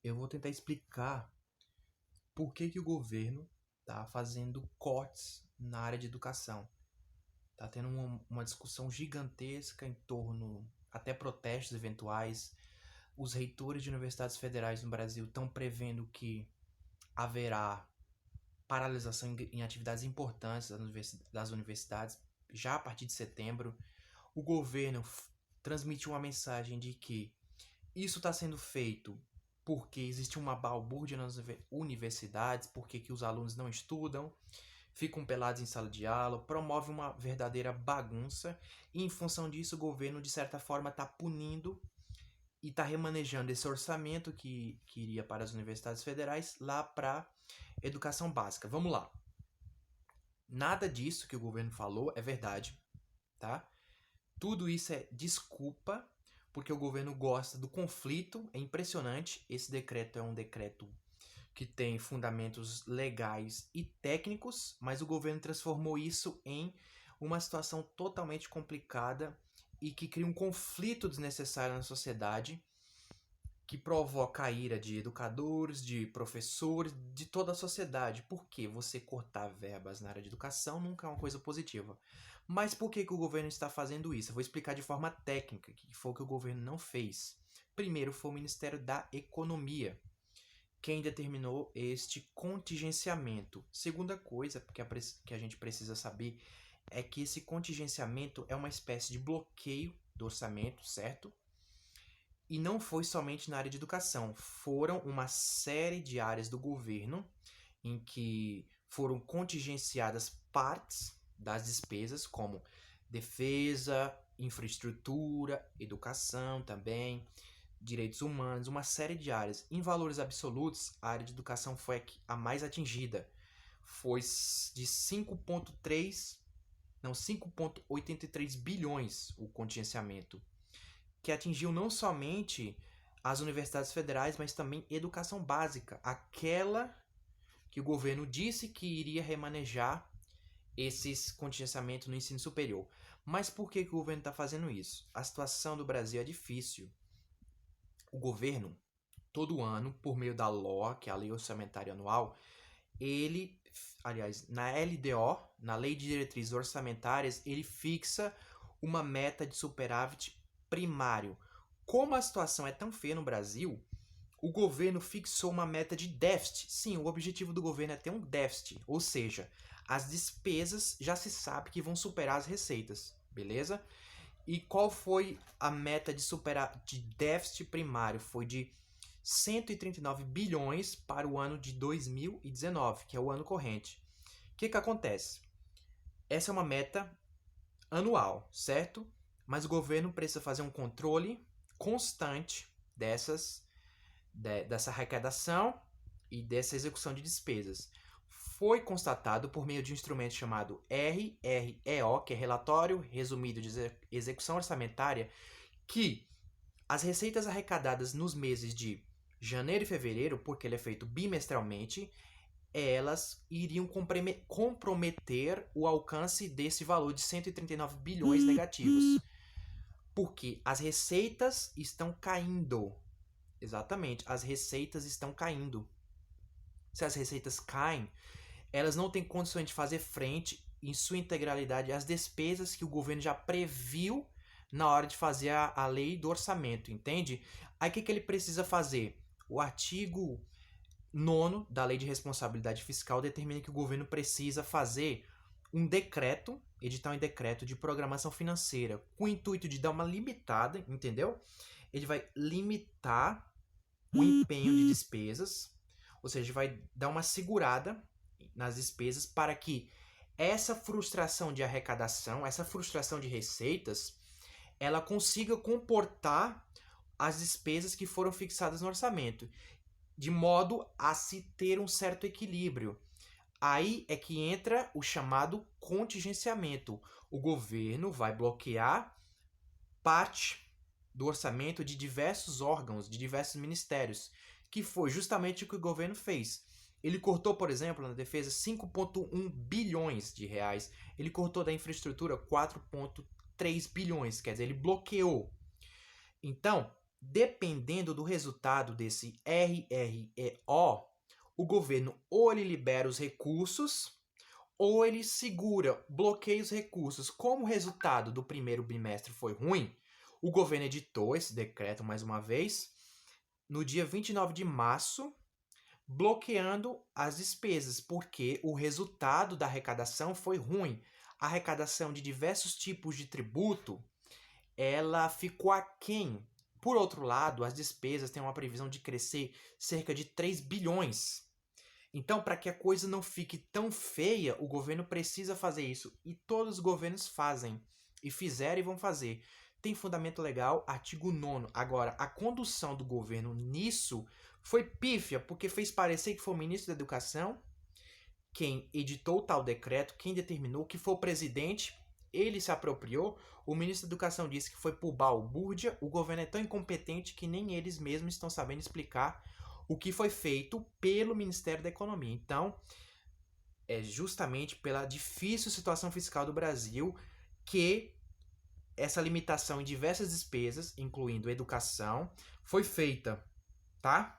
eu vou tentar explicar por que o governo está fazendo cortes na área de educação. Está tendo uma discussão gigantesca em torno, até protestos eventuais. Os reitores de universidades federais no Brasil estão prevendo que haverá paralisação em atividades importantes das universidades já a partir de setembro. O governo transmitiu uma mensagem de que isso está sendo feito porque existe uma balbúrdia nas universidades, porque que os alunos não estudam, ficam pelados em sala de aula, promove uma verdadeira bagunça, e em função disso o governo, de certa forma, está punindo e está remanejando esse orçamento que iria para as universidades federais lá para educação básica. Vamos lá. Nada disso que o governo falou é verdade, tá? Tudo isso é desculpa, porque o governo gosta do conflito, é impressionante. Esse decreto é um decreto que tem fundamentos legais e técnicos, mas o governo transformou isso em uma situação totalmente complicada e que cria um conflito desnecessário na sociedade, que provoca a ira de educadores, de professores, de toda a sociedade. Porque você cortar verbas na área de educação nunca é uma coisa positiva. Mas por que o governo está fazendo isso? Eu vou explicar de forma técnica, que foi o que o governo não fez. Primeiro foi o Ministério da Economia quem determinou este contingenciamento. Segunda coisa que a gente precisa saber é que esse contingenciamento é uma espécie de bloqueio do orçamento, certo? E não foi somente na área de educação, foram uma série de áreas do governo em que foram contingenciadas partes das despesas, como defesa, infraestrutura, educação também, direitos humanos, uma série de áreas. Em valores absolutos, a área de educação foi a mais atingida. Foi de 5,83 bilhões o contingenciamento, que atingiu não somente as universidades federais, mas também educação básica, aquela que o governo disse que iria remanejar esses contingenciamentos no ensino superior. Mas por que o governo está fazendo isso? A situação do Brasil é difícil. O governo, todo ano, por meio da LOA, que é a Lei Orçamentária Anual, na LDO, na Lei de Diretrizes Orçamentárias, ele fixa uma meta de superávit primário. Como a situação é tão feia no Brasil, o governo fixou uma meta de déficit. Sim, o objetivo do governo é ter um déficit, ou seja, as despesas já se sabe que vão superar as receitas, beleza? E qual foi a meta de déficit primário? Foi de 139 bilhões para o ano de 2019, que é o ano corrente. O que acontece? Essa é uma meta anual, certo? Mas o governo precisa fazer um controle constante dessa arrecadação e dessa execução de despesas. Foi constatado por meio de um instrumento chamado RREO, que é Relatório Resumido de Execução Orçamentária, que as receitas arrecadadas nos meses de janeiro e fevereiro, porque ele é feito bimestralmente, elas iriam comprometer o alcance desse valor de 139 bilhões negativos. Porque as receitas estão caindo. Exatamente, as receitas estão caindo. Se as receitas caem, elas não têm condições de fazer frente em sua integralidade às despesas que o governo já previu na hora de fazer a lei do orçamento, entende? Aí o que ele precisa fazer? O artigo 9º da Lei de Responsabilidade Fiscal determina que o governo precisa fazer um decreto, editar um decreto de programação financeira com o intuito de dar uma limitada, entendeu? Ele vai limitar o empenho de despesas, ou seja, vai dar uma segurada nas despesas para que essa frustração de arrecadação, essa frustração de receitas, ela consiga comportar as despesas que foram fixadas no orçamento, de modo a se ter um certo equilíbrio. Aí é que entra o chamado contingenciamento. O governo vai bloquear parte do orçamento de diversos órgãos, de diversos ministérios, que foi justamente o que o governo fez. Ele cortou, por exemplo, na defesa 5,1 bilhões de reais. Ele cortou da infraestrutura 4,3 bilhões, quer dizer, ele bloqueou. Então, dependendo do resultado desse RREO, o governo ou ele libera os recursos ou ele segura, bloqueia os recursos. Como o resultado do primeiro bimestre foi ruim, o governo editou esse decreto mais uma vez no dia 29 de março, bloqueando as despesas, porque o resultado da arrecadação foi ruim. A arrecadação de diversos tipos de tributo, ela ficou aquém. Por outro lado, as despesas têm uma previsão de crescer cerca de 3 bilhões. Então, para que a coisa não fique tão feia, o governo precisa fazer isso. E todos os governos fazem. E fizeram e vão fazer. Tem fundamento legal, artigo 9º. Agora, a condução do governo nisso foi pífia, porque fez parecer que foi o ministro da Educação quem editou tal decreto, quem determinou, que foi o presidente. Ele se apropriou. O ministro da Educação disse que foi por balbúrdia. O governo é tão incompetente que nem eles mesmos estão sabendo explicar o que foi feito pelo Ministério da Economia. Então, é justamente pela difícil situação fiscal do Brasil que essa limitação em diversas despesas, incluindo educação, foi feita, tá?